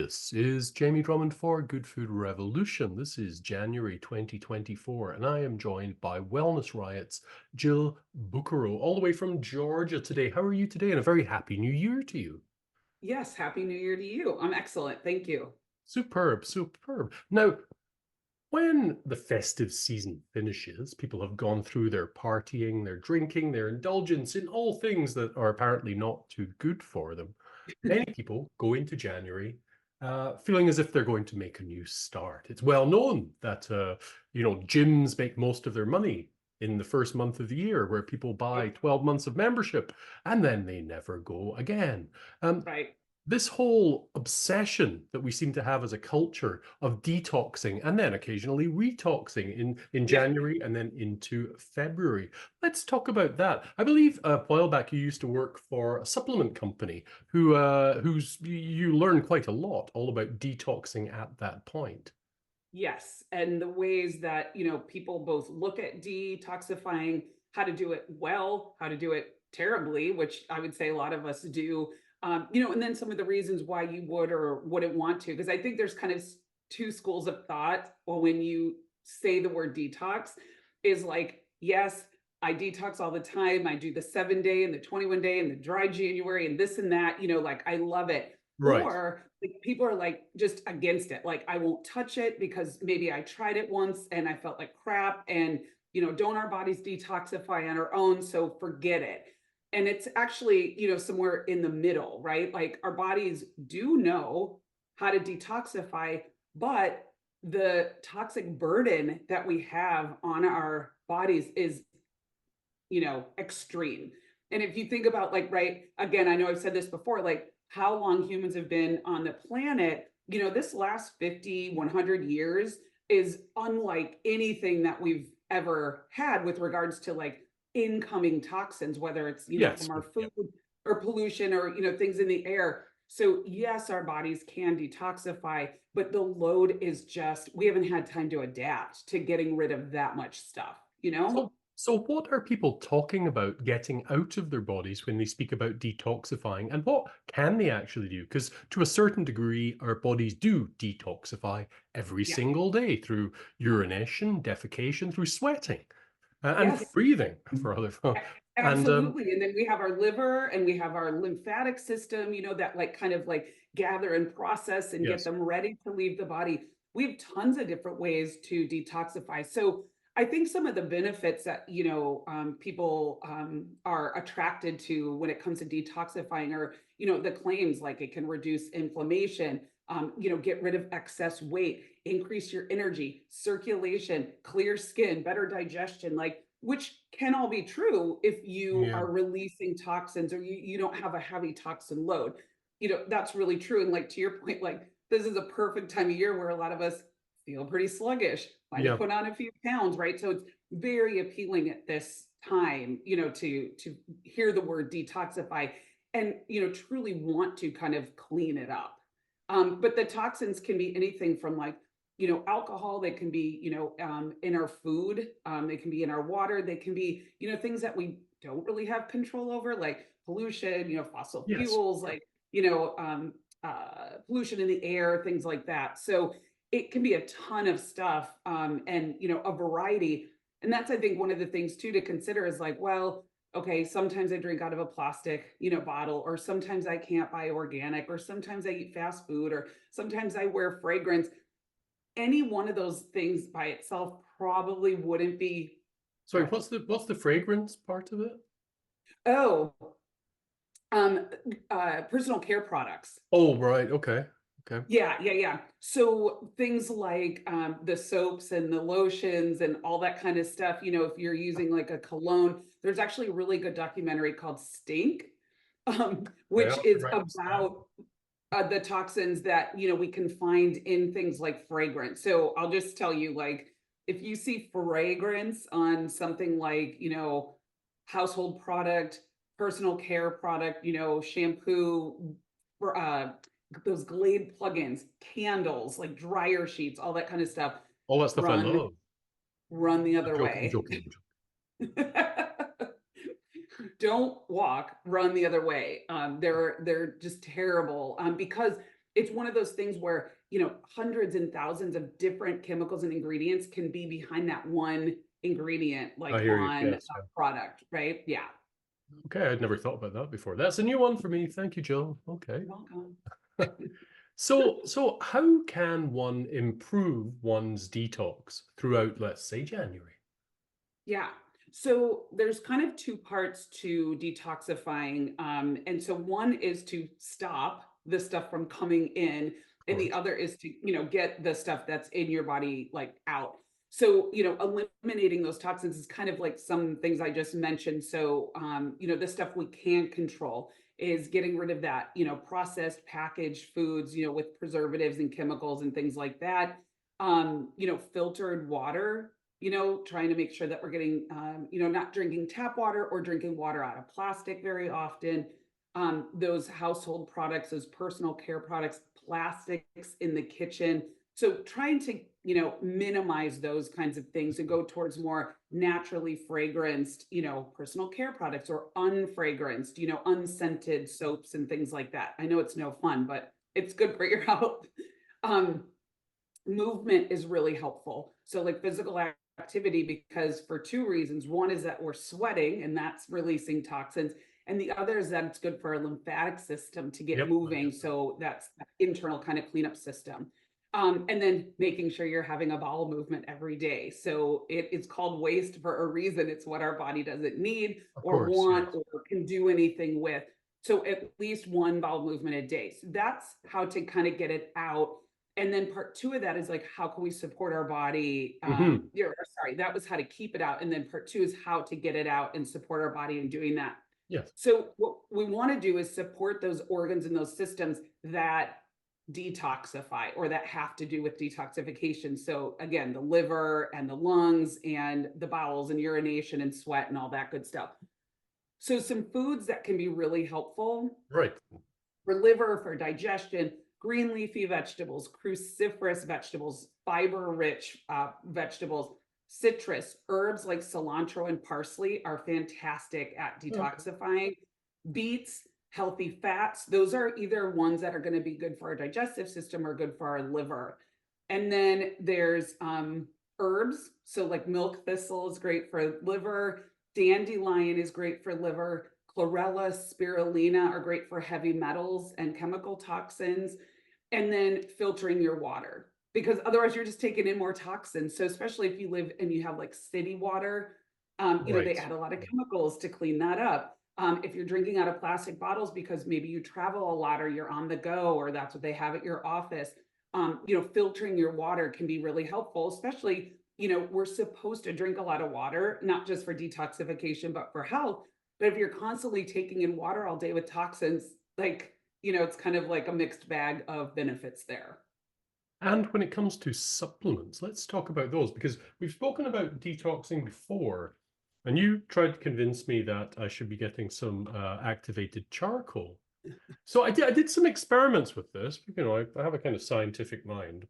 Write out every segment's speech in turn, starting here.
This is Jamie Drummond for Good Food Revolution. This is January 2024, and I am joined by Wellness Riot's Jill Bucaro, all the way from Georgia today. How are you today? And a very happy new year to you. Yes, Happy New Year to you. I'm excellent. Thank you. Superb, superb. Now, when the festive season finishes, people have gone through their partying, their drinking, their indulgence in all things that are apparently not too good for them. Many people go into January feeling as if they're going to make a new start. It's well known that gyms make most of their money in the first month of the year, where people buy Yep. 12 months of membership and then they never go again. Um, Right. this whole obsession that we seem to have as a culture of detoxing and then occasionally retoxing in Yeah. January and then into February. Let's talk about that. I believe a while back you used to work for a supplement company whose you learned quite a lot all about detoxing at that point. Yes. And the ways that, people both look at detoxifying, how to do it well, how to do it terribly, which I would say a lot of us do. And then some of the reasons why you would or wouldn't want to, because I think there's kind of two schools of thought. Well, when you say the word detox, is like, yes, I detox all the time. I do the 7 day and the 21 day and the dry January and this and that, like I love it. Right. Or like, people are like just against it. Like, I won't touch it because maybe I tried it once and I felt like crap. And, don't our bodies detoxify on our own? So forget it. And it's actually, somewhere in the middle, right? Like, our bodies do know how to detoxify, but the toxic burden that we have on our bodies is, extreme. And if you think about, like, right, again, I know I've said this before, like how long humans have been on the planet, this last 50, 100 years is unlike anything that we've ever had with regards to like incoming toxins, whether it's, Yes. from our Yeah. food or pollution or, things in the air. So yes, our bodies can detoxify, but the load is just, we haven't had time to adapt to getting rid of that much stuff. So what are people talking about getting out of their bodies when they speak about detoxifying, and what can they actually do? Because to a certain degree, our bodies do detoxify every Yeah. single day through urination, defecation, through sweating, and through Yes. breathing for other. And Absolutely. And then we have our liver and we have our lymphatic system, that like kind of like gather and process and get yes, them ready to leave the body. We have tons of different ways to detoxify. So I think some of the benefits that, people are attracted to when it comes to detoxifying are, the claims like it can reduce inflammation, get rid of excess weight, increase your energy, circulation, clear skin, better digestion, like, which can all be true if you yeah, are releasing toxins or you don't have a heavy toxin load. That's really true. And like, to your point, like, this is a perfect time of year where a lot of us feel pretty sluggish, might have yeah. put on a few pounds, right? So it's very appealing at this time, to hear the word detoxify and, truly want to kind of clean it up. But the toxins can be anything from like, alcohol, they can be, in our food, they can be in our water, they can be, things that we don't really have control over, like pollution, fossil Yes. fuels, like, pollution in the air, things like that. So it can be a ton of stuff, and, a variety. And that's, I think, one of the things too to consider is like, well, okay, sometimes I drink out of a plastic, bottle, or sometimes I can't buy organic, or sometimes I eat fast food, or sometimes I wear fragrance. Any one of those things by itself probably wouldn't be Sorry, right. what's the fragrance part of it? Oh, um, personal care products. Oh, right. Okay. Okay. Yeah. So things like the soaps and the lotions and all that kind of stuff, if you're using like a cologne, there's actually a really good documentary called Stink, Okay, which I'll is write this down. about the toxins that, we can find in things like fragrance. So I'll just tell you, like, if you see fragrance on something like, household product, personal care product, shampoo, uh, those Glade plugins, candles, like dryer sheets, all that kind of stuff, All that stuff I run, love. run the I'm other joking. I'm way. joking. I'm joking. Don't walk, run the other way. They're just terrible, because it's one of those things where, you know, hundreds and thousands of different chemicals and ingredients can be behind that one ingredient, I like hear you. on a Yes. Yeah. product, right? Yeah. Okay. I'd never thought about that before. That's a new one for me. Thank you, Jill. Okay. You're welcome. So how can one improve one's detox throughout, let's say, January? Yeah. So there's kind of two parts to detoxifying. And so one is to stop the stuff from coming in, Of and the course. other is to, you know, get the stuff that's in your body like out. So, you know, eliminating those toxins is kind of like some things I just mentioned. So, you know, the stuff we can control is getting rid of that, you know, processed packaged foods, you know, with preservatives and chemicals and things like that. You know, filtered water, you know, trying to make sure that we're getting, you know, not drinking tap water or drinking water out of plastic very often. Those household products, those personal care products, plastics in the kitchen. So trying to, you know, minimize those kinds of things and go towards more naturally fragranced, you know, personal care products or unfragranced, you know, unscented soaps and things like that. I know it's no fun, but it's good for your health. Um, movement is really helpful. So like physical activity, because for two reasons. One is that we're sweating and that's releasing toxins. And the other is that it's good for our lymphatic system to get Yep. I moving. get that. So that's that internal kind of cleanup system. And then making sure you're having a bowel movement every day. So it's called waste for a reason. It's what our body doesn't need Of or course. want Yes. or can do anything with. So at least one bowel movement a day. So that's how to kind of get it out. And then part two of that is like, how can we support our body? Hmm. Sorry, that was how to keep it out. And then part two is how to get it out and support our body in doing that. Yes. So what we want to do is support those organs and those systems that detoxify or that have to do with detoxification. So again, the liver and the lungs and the bowels and urination and sweat and all that good stuff. So some foods that can be really helpful Right. for liver, for digestion, green leafy vegetables, cruciferous vegetables, fiber rich vegetables, citrus, herbs like cilantro and parsley are fantastic at Okay. detoxifying. Beets, healthy fats, those are either ones that are going to be good for our digestive system or good for our liver. And then there's herbs. So, like milk thistle is great for liver, dandelion is great for liver, chlorella, spirulina are great for heavy metals and chemical toxins, and then filtering your water because otherwise you're just taking in more toxins. So especially if you live and you have like city water, you know, they Right. add a lot of chemicals to clean that up. If you're drinking out of plastic bottles because maybe you travel a lot or you're on the go or that's what they have at your office, you know, filtering your water can be really helpful, especially, you know, we're supposed to drink a lot of water, not just for detoxification, but for health. But if you're constantly taking in water all day with toxins, like, you know, it's kind of like a mixed bag of benefits there. And when it comes to supplements, let's talk about those because we've spoken about detoxing before, and you tried to convince me that I should be getting some activated charcoal. So I did some experiments with this. You know, I have a kind of scientific mind,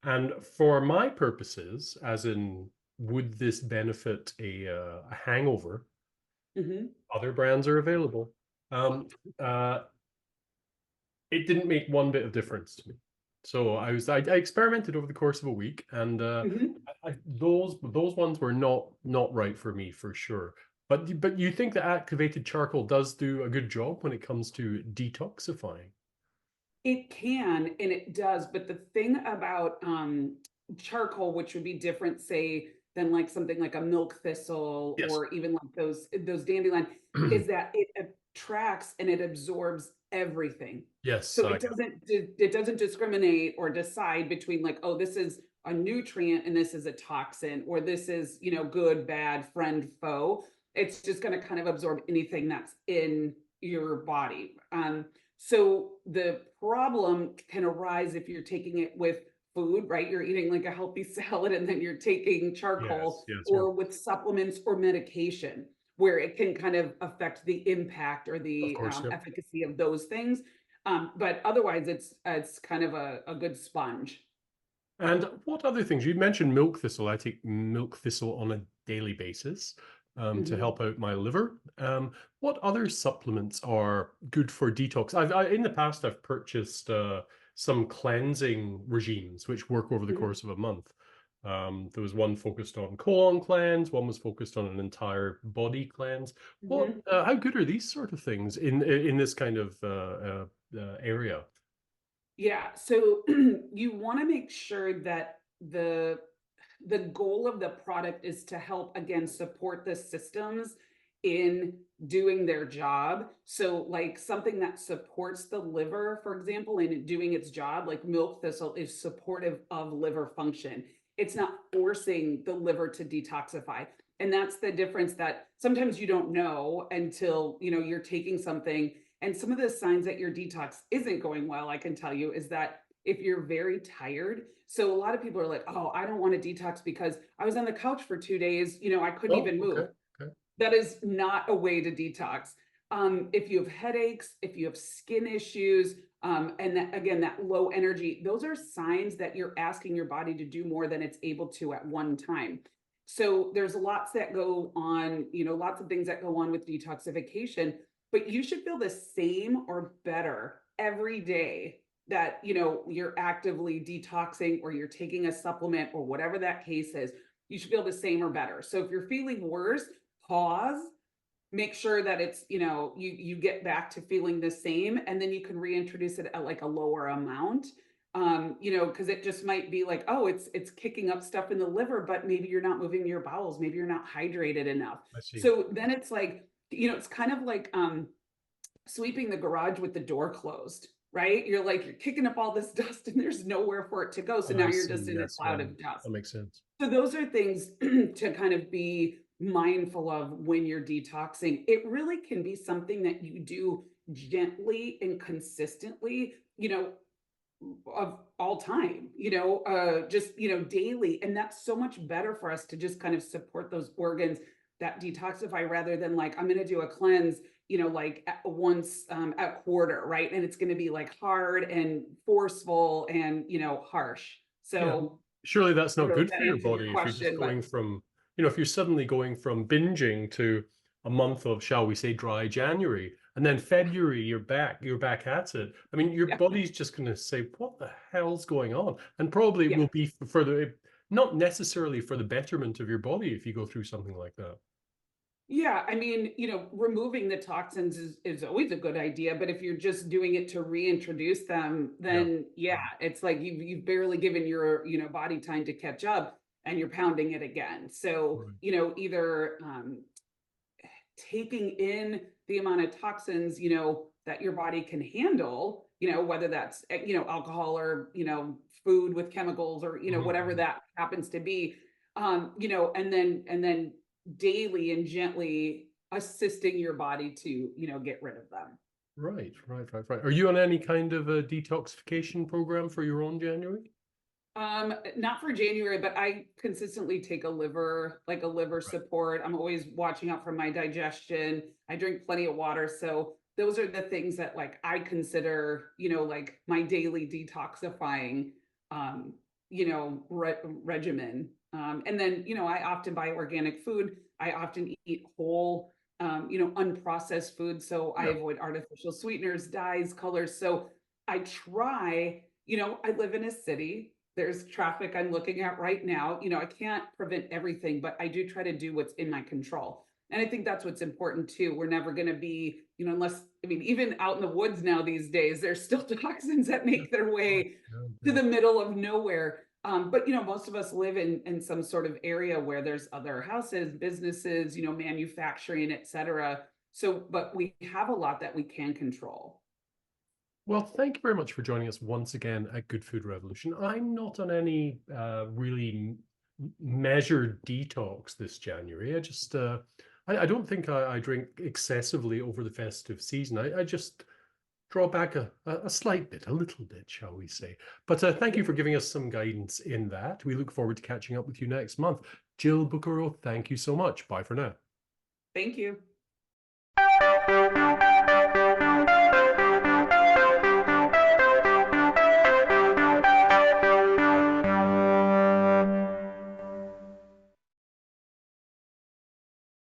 and for my purposes, as in, would this benefit a hangover? Hmm. Other brands are available. Um, uh, it didn't make one bit of difference to me. So I experimented over the course of a week, and Hmm. those ones were not right for me for sure. But you think that activated charcoal does do a good job when it comes to detoxifying? It can and it does, but the thing about charcoal, which would be different, say, than like something like a milk thistle Yes. or even like those dandelion, is that it attracts and it absorbs everything. Yes, So I it doesn't discriminate or decide between like, oh, this is a nutrient and this is a toxin, or this is, you know, good, bad, friend, foe. It's just going to kind of absorb anything that's in your body. So the problem can arise if you're taking it with food, right? You're eating like a healthy salad and then you're taking charcoal, yes, yes, yes. or with supplements or medication, where it can kind of affect the impact or Of the course, yeah. efficacy of those things. But otherwise, it's kind of a good sponge. And what other things? You mentioned milk thistle. I take milk thistle on a daily basis. to Mhm. help out my liver. What other supplements are good for detox? In the past, I've purchased some cleansing regimes which work over the Mhm. course of a month. There was one focused on colon cleanse, one was focused on an entire body cleanse. Mhm. How good are these sort of things in this kind of area? Yeah, so you wanna make sure that the goal of the product is to help, again, support the systems in doing their job. So, like, something that supports the liver, for example, in doing its job, like milk thistle is supportive of liver function. It's not forcing the liver to detoxify. And that's the difference that sometimes you don't know until, you're taking something. And some of the signs that your detox isn't going well, I can tell you, is that if you're very tired. So a lot of people are like, "Oh, I don't want to detox because I was on the couch for 2 days, I couldn't Oh, even okay, move." okay. That is not a way to detox. If you have headaches, if you have skin issues, and that, again, that low energy, those are signs that you're asking your body to do more than it's able to at one time. So there's lots that go on, lots of things that go on with detoxification, but you should feel the same or better every day that you're actively detoxing or you're taking a supplement or whatever that case is. You should feel the same or better. So if you're feeling worse, pause, make sure that it's, you get back to feeling the same, and then you can reintroduce it at like a lower amount. Because it just might be like, oh, it's kicking up stuff in the liver, but maybe you're not moving your bowels, maybe you're not hydrated enough. I see. So then it's like, it's kind of like sweeping the garage with the door closed, right? You're kicking up all this dust and there's nowhere for it to go. So now I you're see. just in a Yes, cloud right. of dust. That makes sense. So those are things to kind of be mindful of when you're detoxing. It really can be something that you do gently and consistently, of all time, just, daily. And that's so much better for us to just kind of support those organs that detoxify rather than like, I'm going to do a cleanse, like once a quarter, right? And it's going to be like hard and forceful and, harsh. Yeah, So surely that's I don't not know if good for that your answers your body if you're just question, but going from, if you're suddenly going from binging to a month of, shall we say, dry January, and then yeah, February you're back at it. I mean, your yeah, body's just going to say, "What the hell's going on?" And probably it yeah. will be for the not necessarily for the betterment of your body if you go through something like that. Yeah, I mean, removing the toxins is always a good idea, but if you're just doing it to reintroduce them, Yeah. then yeah, it's like you've barely given your, body time to catch up and you're pounding it again. So, Right. either taking in the amount of toxins, that your body can handle, whether that's alcohol or, food with chemicals or, whatever Mhm. that happens to be, and then daily and gently assisting your body to, get rid of them. Right, right, right, right. Are you on any kind of a detoxification program for your own January? Not for January, but I consistently take like a liver Right. support. I'm always watching out for my digestion. I drink plenty of water. So those are the things that like I consider, like my daily detoxifying um, regimen. And then, I often buy organic food. I often eat whole, unprocessed food. So I Yeah. avoid artificial sweeteners, dyes, colors. So I try, I live in a city, there's traffic I'm looking at right now. I can't prevent everything, but I do try to do what's in my control. And I think that's what's important too. We're never going to be, unless, I mean, even out in the woods now these days, there's still toxins that Yeah. make their Right. way Yeah, to yeah. the middle of nowhere. But most of us live in some sort of area where there's other houses, businesses, manufacturing, et cetera. So, but we have a lot that we can control. Well, thank you very much for joining us once again at Good Food Revolution. I'm not on any really measured detox this January. I don't think I drink excessively over the festive season. I just draw back a slight bit, a little bit, shall we say. But thank you Yeah. for giving us some guidance in that. We look forward to catching up with you next month. Jill Bucaro, thank you so much. Bye for now. Thank you.